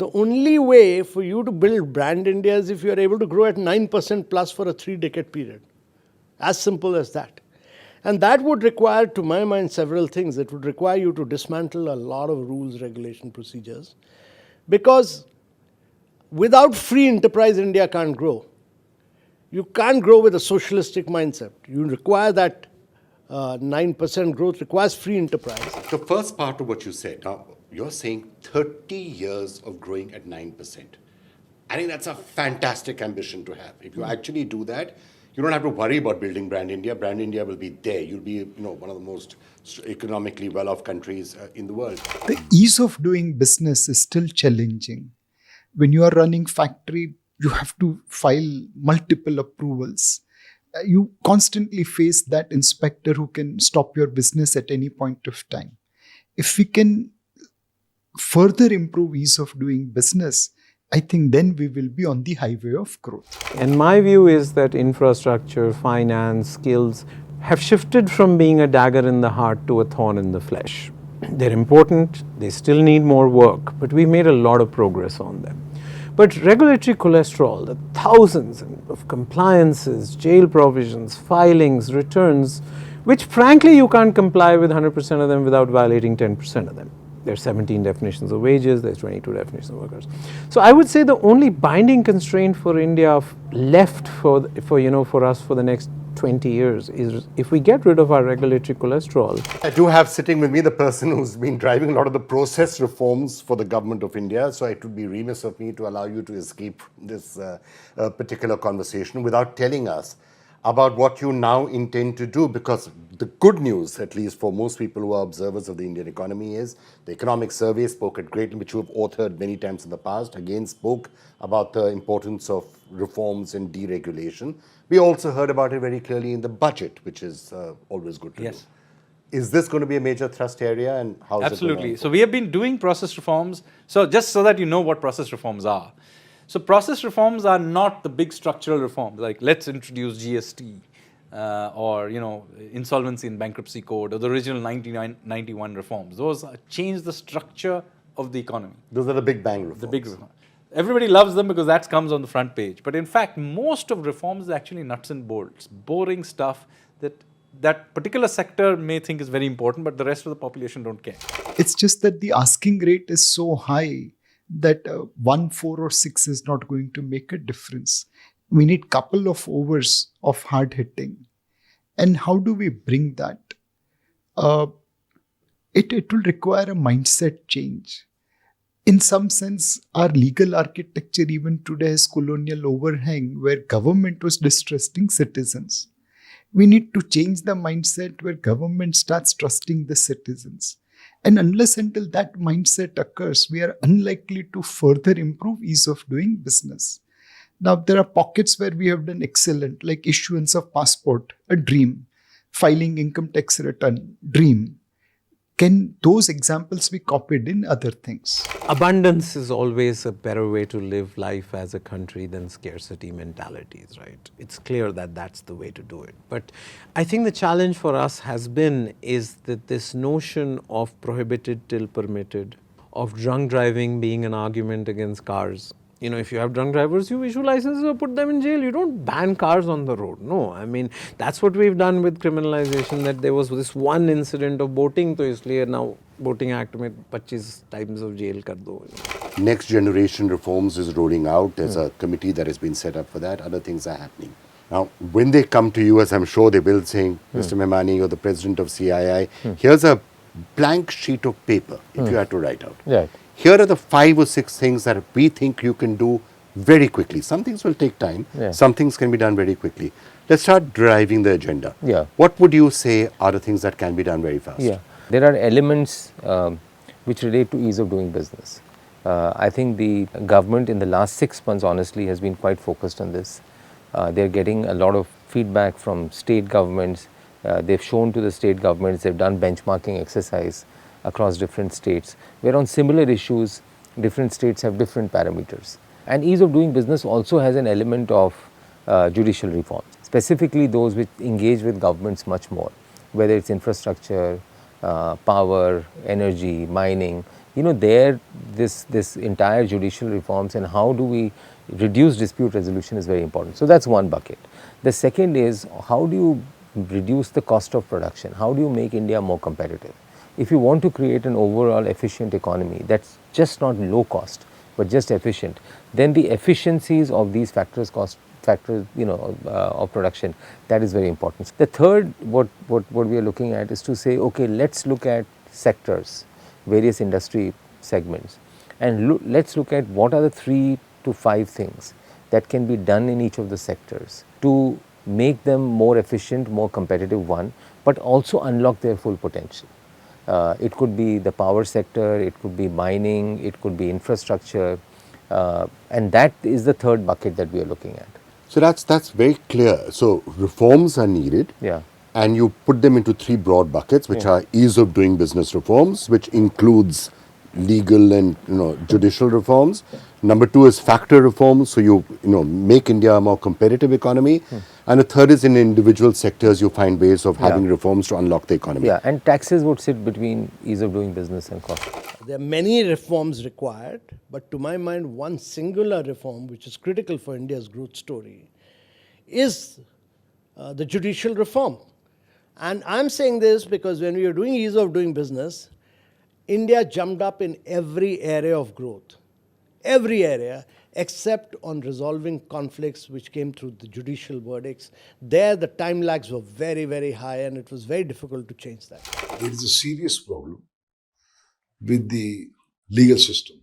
the only way for you to build brand India is if you are able to grow at 9% plus for a 3-decade period. As simple as that. And that would require, to my mind, several things. It would require you to dismantle a lot of rules, regulation, procedures. Because without free enterprise, India can't grow. You can't grow with a socialistic mindset. You require that 9% growth requires free enterprise. The first part of what you said, now you're saying 30 years of growing at 9%. I think that's a fantastic ambition to have. If you actually do that, you don't have to worry about building brand India. Brand India will be there. You'll be, one of the most economically well-off countries in the world. The ease of doing business is still challenging. When you are running factory, you have to file multiple approvals. You constantly face that inspector who can stop your business at any point of time. If we can further improve ease of doing business, I think then we will be on the highway of growth. And my view is that infrastructure, finance, skills have shifted from being a dagger in the heart to a thorn in the flesh. They're important, they still need more work, but we've made a lot of progress on them. But regulatory cholesterol, the thousands of compliances, jail provisions, filings, returns, which frankly you can't comply with 100% of them without violating 10% of them. There's 17 definitions of wages, there's 22 definitions of workers. So I would say the only binding constraint for India left for us for the next 20 years is if we get rid of our regulatory cholesterol. I do have sitting with me the person who's been driving a lot of the process reforms for the government of India, so it would be remiss of me to allow you to escape this particular conversation without telling us about what you now intend to do, because the good news, at least for most people who are observers of the Indian economy, is the Economic Survey spoke at great, which you have authored many times in the past, again spoke about the importance of reforms and deregulation. We also heard about it very clearly in the budget, which is always good to do. Is this going to be a major thrust area, and how is Absolutely. it going to So we have been doing process reforms. So just so that you know what process reforms are. So process reforms are not the big structural reforms, like let's introduce GST or insolvency and bankruptcy code or the original 1991 reforms. Those change the structure of the economy. Those are the big bang reforms. The big reforms. Everybody loves them because that comes on the front page. But in fact, most of reforms is actually nuts and bolts, boring stuff that particular sector may think is very important, but the rest of the population don't care. It's just that the asking rate is so high that 1, 4 or 6 is not going to make a difference. We need couple of overs of hard hitting. And how do we bring that? It will require a mindset change. In some sense, our legal architecture even today has colonial overhang where government was distrusting citizens. We need to change the mindset where government starts trusting the citizens. And unless until that mindset occurs, we are unlikely to further improve ease of doing business. Now, there are pockets where we have done excellent, like issuance of passport, a dream, filing income tax return, dream. Can those examples be copied in other things? Abundance is always a better way to live life as a country than scarcity mentalities, right? It's clear that that's the way to do it. But I think the challenge for us has been is that this notion of prohibited till permitted, of drunk driving being an argument against cars. If you have drunk drivers, you issue licenses or put them in jail. You don't ban cars on the road. No, I mean, that's what we've done with criminalization, that there was this one incident of boating, so isliye now Boating Act mein 25 times of jail kar do. Next generation reforms is rolling out. There's a committee that has been set up for that. Other things are happening. Now, when they come to you, as I'm sure they will, saying, Mr. Memani, you're the president of CII, here's a blank sheet of paper, if you had to write out. Right. Here are the 5 or 6 things that we think you can do very quickly. Some things will take time. Some things can be done very quickly. Let's start driving the agenda. What would you say are the things that can be done very fast? There are elements which relate to ease of doing business. I think the government in the last 6 months, honestly, has been quite focused on this. They're getting a lot of feedback from state governments. They've shown to the state governments, they've done benchmarking exercise across different states, where on similar issues, different states have different parameters. And ease of doing business also has an element of judicial reform, specifically those which engage with governments much more, whether it's infrastructure, power, energy, mining. there this entire judicial reforms and how do we reduce dispute resolution is very important. So that's one bucket. The second is how do you reduce the cost of production? How do you make India more competitive? If you want to create an overall efficient economy that's just not low cost but just efficient, then the efficiencies of these factors of production, that is very important. The third, what we are looking at is to say, okay, let's look at sectors, various industry segments, and let's look at what are the 3 to 5 things that can be done in each of the sectors to make them more efficient, more competitive, one, but also unlock their full potential. It could be the power sector, it could be mining, it could be infrastructure, and that is the third bucket that we are looking at. So that's very clear. So reforms are needed. Yeah. And you put them into 3 broad buckets, which are ease of doing business reforms, which includes legal and judicial reforms. Number 2 is factor reforms, so you make India a more competitive economy. And the third is in individual sectors you find ways of having reforms to unlock the economy. Yeah, and taxes would sit between ease of doing business and cost. There are many reforms required, but to my mind, one singular reform which is critical for India's growth story is the judicial reform. And I'm saying this because when we were doing ease of doing business, India jumped up in every area of growth, every area, except on resolving conflicts which came through the judicial verdicts. There, the time lags were very, very high, and it was very difficult to change that. There is a serious problem with the legal system,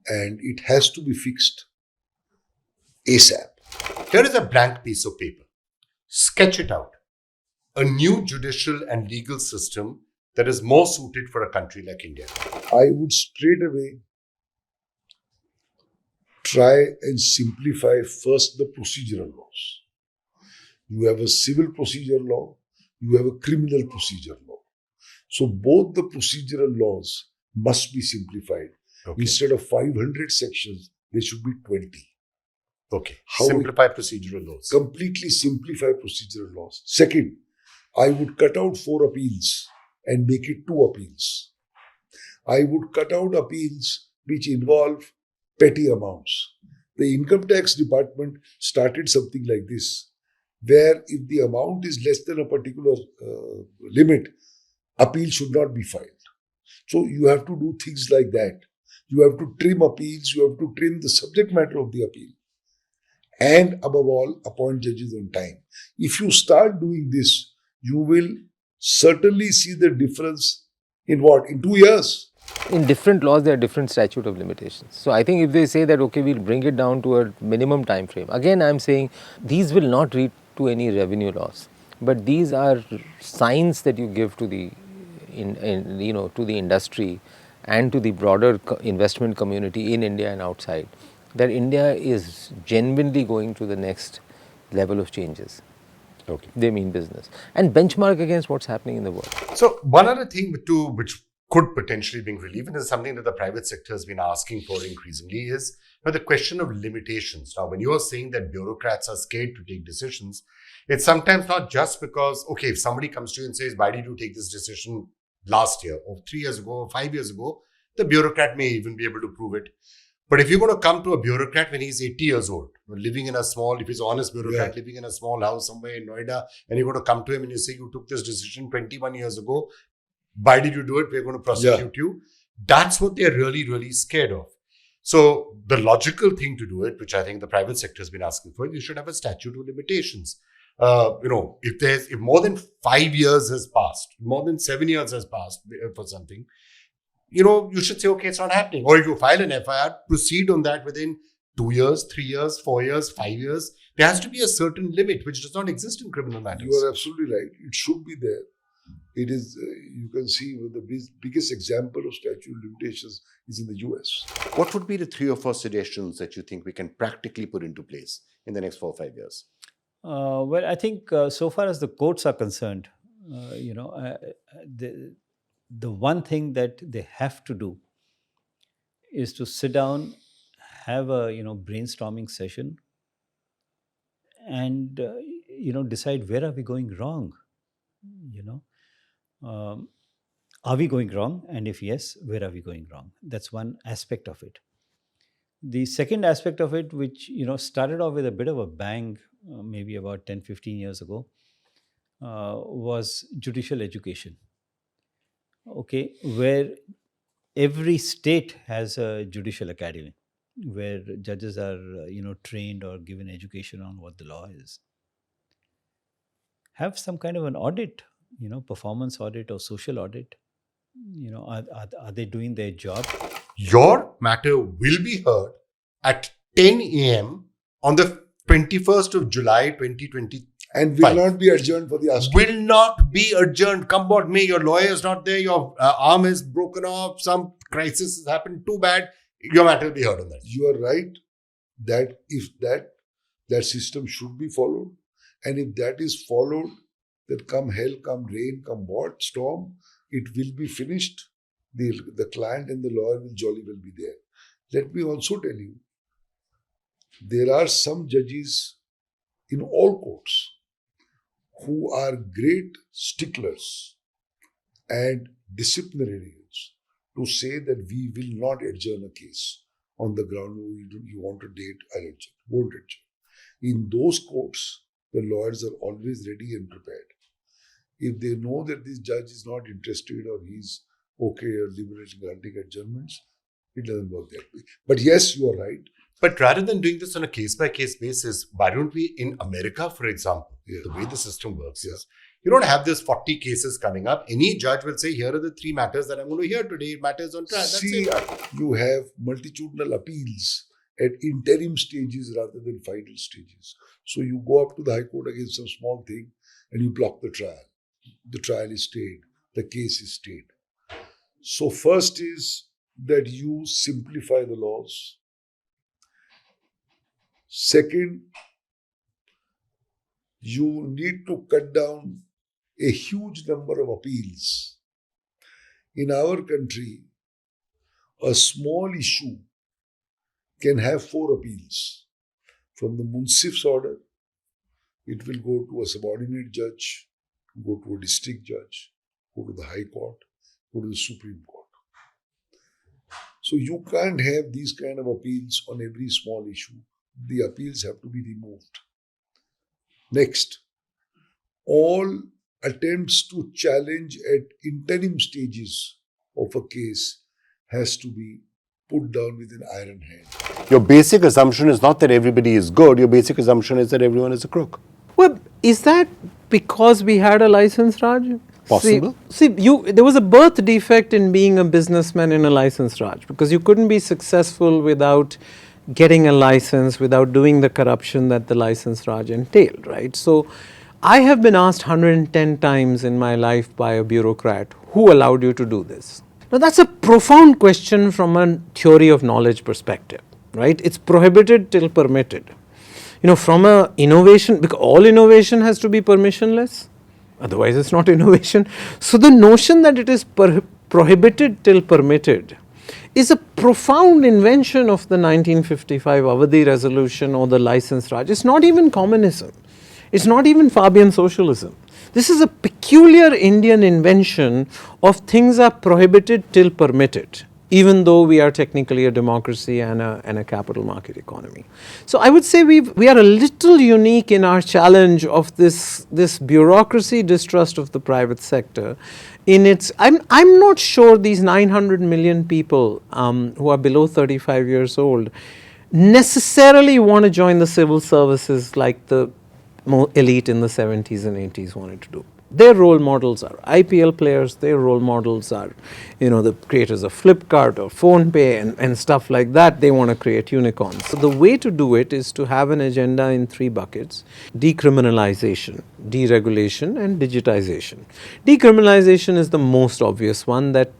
and it has to be fixed ASAP. Here is a blank piece of paper. Sketch it out. A new judicial and legal system that is more suited for a country like India. I would straight away try and simplify first the procedural laws. You have a civil procedure law, you have a criminal procedure law. So both the procedural laws must be simplified. Okay. Instead of 500 sections, there should be 20. Okay. How Simplify procedural laws. Completely simplify procedural laws. Second, I would cut out 4 appeals and make it 2 appeals. I would cut out appeals which involve petty amounts. The income tax department started something like this, where if the amount is less than a particular limit, appeal should not be filed. So you have to do things like that. You have to trim appeals, you have to trim the subject matter of the appeal. And above all, appoint judges on time. If you start doing this, you will certainly see the difference in what? In 2 years. In different laws, there are different statute of limitations. So I think if they say that, okay, we'll bring it down to a minimum time frame, again I'm saying these will not lead to any revenue loss, but these are signs that you give to the to the industry and to the broader investment community in India and outside, that India is genuinely going to the next level of changes. Okay. They mean business. And benchmark against what's happening in the world. So one other thing too, which could potentially bring relief, and is something that the private sector has been asking for increasingly, is the question of limitations. Now, when you are saying that bureaucrats are scared to take decisions, it's sometimes not just because, okay, if somebody comes to you and says, why did you take this decision last year or 3 years ago or 5 years ago, the bureaucrat may even be able to prove it. But if you're going to come to a bureaucrat when he's 80 years old, living in a small, if he's an honest bureaucrat, living in a small house somewhere in Noida, and you're going to come to him and you say, you took this decision 21 years ago, why did you do it? We're going to prosecute you. That's what they're really, really scared of. So the logical thing to do it, which I think the private sector has been asking for, you should have a statute of limitations. If more than 5 years has passed, more than 7 years has passed for something, you should say, okay, it's not happening. Or if you file an FIR, proceed on that within 2 years, 3 years, 4 years, 5 years. There has to be a certain limit which does not exist in criminal matters. You are absolutely right. It should be there. It is, you can see the biggest example of statute of limitations is in the US. What would be the 3 or 4 suggestions that you think we can practically put into place in the next 4 or 5 years? Well, I think so far as the courts are concerned, the one thing that they have to do is to sit down, have a brainstorming session, and decide where are we going wrong. are we going wrong? And if yes, where are we going wrong? That's one aspect of it. The second aspect of it, which started off with a bit of a bang, maybe about 10, 15 years ago, was judicial education. Okay, where every state has a judicial academy where judges are trained or given education on what the law is. Have some kind of an audit, performance audit or social audit. Are they doing their job? Your matter will be heard at 10 a.m. on the 21st of July 2020. And will not be adjourned for the asking. Will not be adjourned. Come what may. Your lawyer is not there. Your arm is broken off. Some crisis has happened. Too bad. Your matter will be heard on that. You are right that if that system should be followed, and if that is followed, that come hell, come rain, come what, storm, it will be finished. The client and the lawyer will jolly well be there. Let me also tell you, there are some judges in all courts who are great sticklers and disciplinarians to say that we will not adjourn a case on the ground you want a date, I'll adjourn, won't adjourn. In those courts, the lawyers are always ready and prepared. If they know that this judge is not interested or he's okay or liberating granting adjournments, it doesn't work that way. But yes, you are right. But rather than doing this on a case-by-case basis, why don't we, in America, for example, Yeah. the way the system works is, you don't have this 40 cases coming up. Any judge will say, here are the 3 matters that I'm going to hear today. Matters on trial. That's See, it. you have multitudinal appeals at interim stages rather than final stages. So you go up to the High Court against some small thing and you block the trial. The trial is stayed. The case is stayed. So first is that you simplify the laws. Second, you need to cut down a huge number of appeals. In our country, a small issue can have 4 appeals. From the Munsif's order, it will go to a subordinate judge, go to a district judge, go to the High Court, go to the Supreme Court. So you can't have these kind of appeals on every small issue. The appeals have to be removed. Next, all attempts to challenge at interim stages of a case has to be put down with an iron hand. Your basic assumption is not that everybody is good. Your basic assumption is that everyone is a crook. Well, is that because we had a license, Raj? Possible. See, there was a birth defect in being a businessman in a license, Raj, because you couldn't be successful without getting a license, without doing the corruption that the license, Raj, entailed, right? So I have been asked 110 times in my life by a bureaucrat, who allowed you to do this? Now that's a profound question from a theory of knowledge perspective, right? It's prohibited till permitted. From a innovation, because all innovation has to be permissionless, otherwise it's not innovation. So the notion that it is prohibited till permitted is a profound invention of the 1955 Avadi resolution or the license Raj. It's not even communism. It's not even Fabian socialism. This is a peculiar Indian invention of things are prohibited till permitted, even though we are technically a democracy and a capital market economy. So I would say we are a little unique in our challenge of this bureaucracy distrust of the private sector. I'm not sure these 900 million people who are below 35 years old necessarily want to join the civil services like the elite in the 70s and 80s wanted to do. Their role models are IPL players, their role models are, the creators of Flipkart or PhonePe and stuff like that. They want to create unicorns. So the way to do it is to have an agenda in 3 buckets: decriminalization, deregulation and digitization. Decriminalization is the most obvious one, that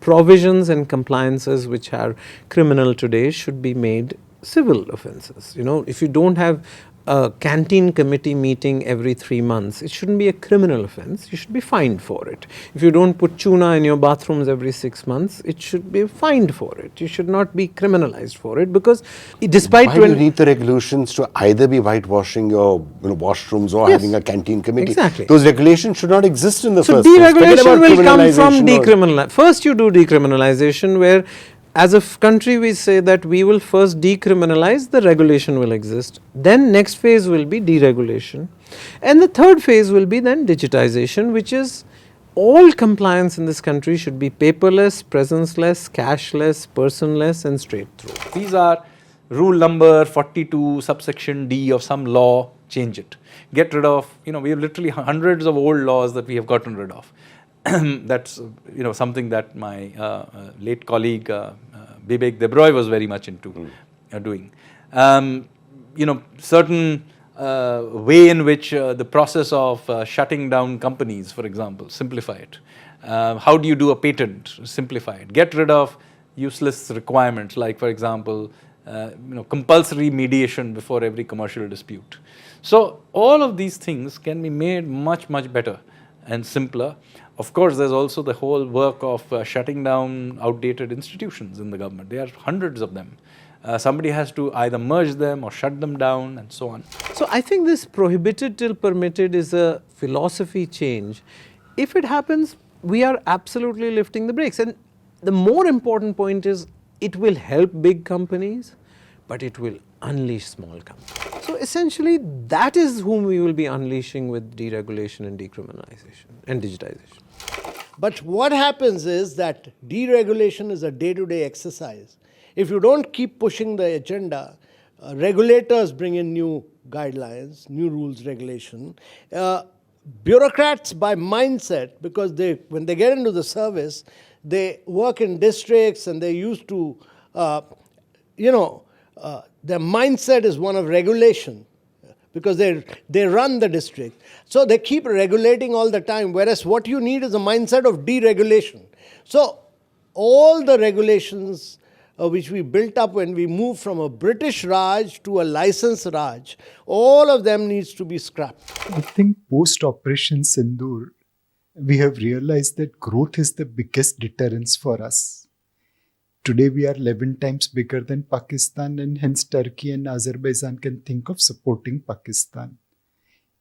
provisions and compliances which are criminal today should be made civil offences. If you don't have a canteen committee meeting every 3 months, it shouldn't be a criminal offense. You should be fined for it. If you don't put tuna in your bathrooms every 6 months, it should be fined for it. You should not be criminalized for it, because despite... Why do you need the regulations to either be whitewashing your washrooms or Yes, having a canteen committee? exactly. Those regulations should not exist in the So first place. Forget deregulation about will come criminalization from or- decriminalization. First you do decriminalization, where as a country we say that we will first decriminalize, the regulation will exist. Then next phase will be deregulation. And the third phase will be then digitization, which is all compliance in this country should be paperless, presenceless, cashless, personless and straight through. These are rule number 42 subsection D of some law, change it. Get rid of, we have literally hundreds of old laws that we have gotten rid of. That's something that my late colleague Bibek Debroy was very much into doing. Certain way in which the process of shutting down companies, for example, simplify it. How do you do a patent? Simplify it. Get rid of useless requirements, like for example, compulsory mediation before every commercial dispute. So all of these things can be made much, much better and simpler. Of course, there's also the whole work of shutting down outdated institutions in the government. There are hundreds of them. Somebody has to either merge them or shut them down and so on. So I think this prohibited till permitted is a philosophy change. If it happens, we are absolutely lifting the brakes. And the more important point is, it will help big companies, but it will unleash small companies. So essentially, that is whom we will be unleashing with deregulation and decriminalization and digitization. But what happens is that deregulation is a day-to-day exercise. If you don't keep pushing the agenda, regulators bring in new guidelines, new rules, regulation. Bureaucrats by mindset, because when they get into the service, they work in districts and they're used to, their mindset is one of regulation, because they run the district. So they keep regulating all the time, whereas what you need is a mindset of deregulation. So all the regulations which we built up when we moved from a British Raj to a licensed Raj, all of them needs to be scrapped. I think post-Operation Sindoor, we have realized that growth is the biggest deterrence for us. Today we are 11 times bigger than Pakistan, and hence Turkey and Azerbaijan can think of supporting Pakistan.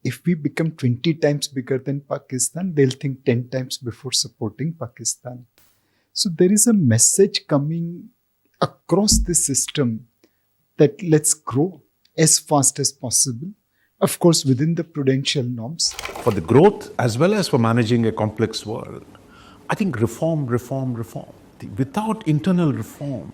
If we become 20 times bigger than Pakistan, they'll think 10 times before supporting Pakistan. So there is a message coming across the system that let's grow as fast as possible, of course within the prudential norms. For the growth as well as for managing a complex world, I think reform. Without internal reform,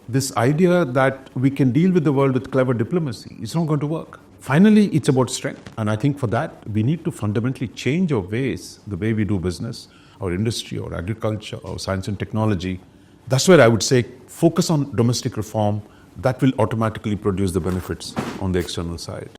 this idea that we can deal with the world with clever diplomacy is not going to work. Finally, it's about strength. And I think for that, we need to fundamentally change our ways, the way we do business, our industry, our agriculture, our science and technology. That's where I would say focus on domestic reform. That will automatically produce the benefits on the external side.